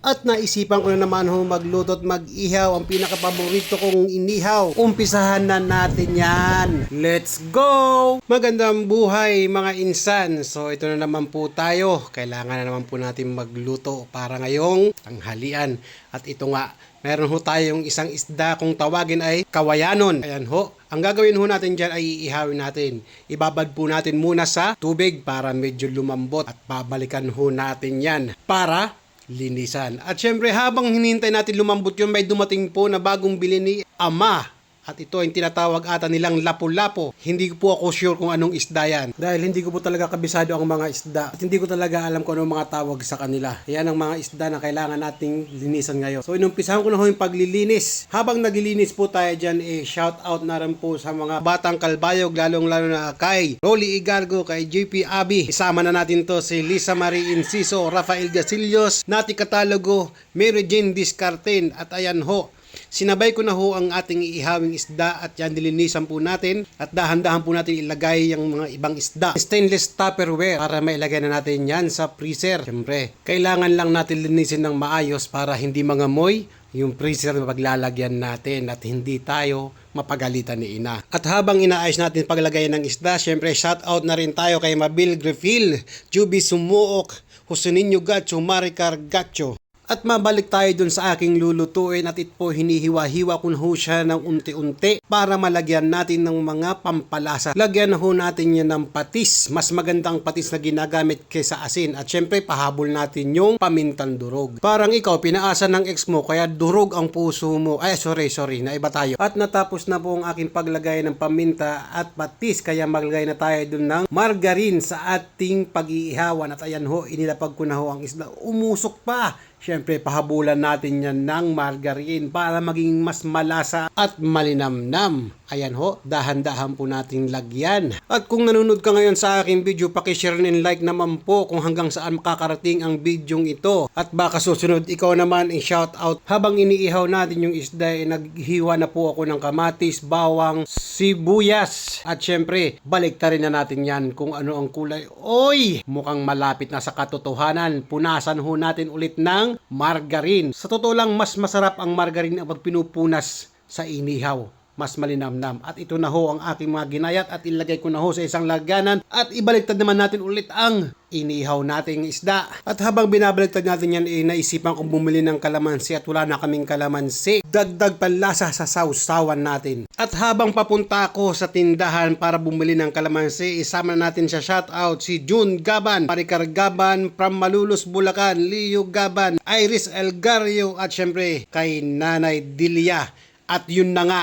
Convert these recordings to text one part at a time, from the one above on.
At naisipan ko na naman ho magluto at mag-ihaw ang pinakapaborito kong inihaw. Umpisahan na natin yan. Let's go! Magandang buhay mga insan. So ito na naman po tayo. Kailangan na naman po natin magluto para ngayong tanghalian. At ito nga, meron ho tayong isang isda kung tawagin ay kawayanon. Ayan ho. Ang gagawin ho natin dyan ay iihawin natin. Ibabad po natin muna sa tubig para medyo lumambot. At babalikan ho natin yan para linisan. At syempre habang hinihintay natin lumambot yun, may dumating po na bagong bili ni Ama. At ito ay tinatawag ata nilang lapu-lapo. Hindi po ako sure kung anong isda yan. Dahil hindi ko po talaga kabisado ang mga isda. At hindi ko talaga alam kung anong mga tawag sa kanila. Yan ang mga isda na kailangan nating linisan ngayon. So inumpisahan ko na ho yung paglilinis. Habang naglilinis po tayo dyan, shout out na rin po sa mga batang kalbayog, lalong-lalo na kay Rolly Igargo, kay JP Abi. Isama na natin to si Lisa Marie Inciso, Rafael Gasillos, Nati Catalogo, Mary Jane Discarten. At ayan ho, sinabay ko na ho ang ating iihawing isda at yan nilinisan po natin at dahan-dahan po natin ilagay yung mga ibang isda. Stainless Tupperware para mailagay na natin yan sa freezer. Siyempre, kailangan lang natin linisin ng maayos para hindi mangamoy yung freezer na paglalagyan natin at hindi tayo mapagalitan ni Ina. At habang inaayos natin paglagay ng isda, syempre shout out na rin tayo kay Mabil Grefil, Juby Sumuok, Joseninho Gacho, Maricar Gacho. At mabalik tayo dun sa aking lulutuin at ito po hinihiwa-hiwa ko na ho siya ng unti-unti para malagyan natin ng mga pampalasa. Lagyan na ho natin yan ng patis. Mas magandang patis na ginagamit kaysa asin. At syempre pahabol natin yung pamintang durog. Parang ikaw pinaasa ng ex mo kaya durog ang puso mo. Ay sorry, naiba tayo. At natapos na po ang aking paglagay ng paminta at patis kaya maglagay na tayo dun ng margarine sa ating pag-iihawan. At ayan ho, inilapag ko na ho ang isda. Umusok pa! Siyempre, pahabulan natin yan ng margarine para maging mas malasa at malinamnam. Ayan ho, dahan-dahan po nating lagyan. At kung nanonood ka ngayon sa aking video, pakishare and like naman po kung hanggang saan makakarating ang bidyong ito. At baka susunod, ikaw naman i-shout out. Habang iniihaw natin yung isda, naghiwa na po ako ng kamatis, bawang, sibuyas. At syempre, baliktarin na natin yan kung ano ang kulay. Oy! Mukhang malapit na sa katotohanan. Punasan ho natin ulit ng margarine. Sa totoo lang, mas masarap ang margarine pag pinupunas sa inihaw. Mas malinamnam. At ito na ho ang aking mga ginayat at ilagay ko na ho sa isang laganan at ibaliktad naman natin ulit ang inihaw nating isda. At habang binabaliktad natin yan, naisipan kong bumili ng kalamansi at wala na kaming kalamansi. Dagdag panlasa sa sausawan natin. At habang papunta ako sa tindahan para bumili ng kalamansi, isama natin siya shoutout si June Gaban, Maricar Gaban from Malulus, Bulacan, Leo Gaban, Iris Elgario at syempre kay Nanay Dilia. At yun na nga,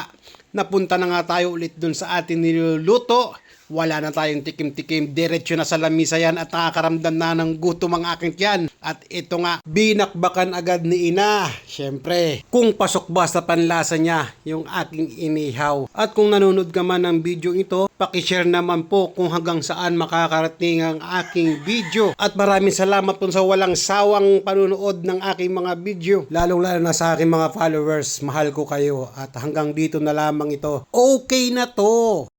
napunta na nga tayo ulit dun sa ating niluluto. Wala na tayong tikim-tikim, diretso na sa lamisa yan at nakakaramdam na ng gutom ang aking tiyan. At ito nga, binakbakan agad ni Ina. Siyempre, kung pasok ba sa panlasa niya yung aking inihaw. At kung nanonood ka man ng video ito, pakishare naman po kung hanggang saan makakarating ang aking video. At maraming salamat po sa walang sawang panunood ng aking mga video. Lalong-lalo na sa aking mga followers, mahal ko kayo. At hanggang dito na lamang ito. Okay na to!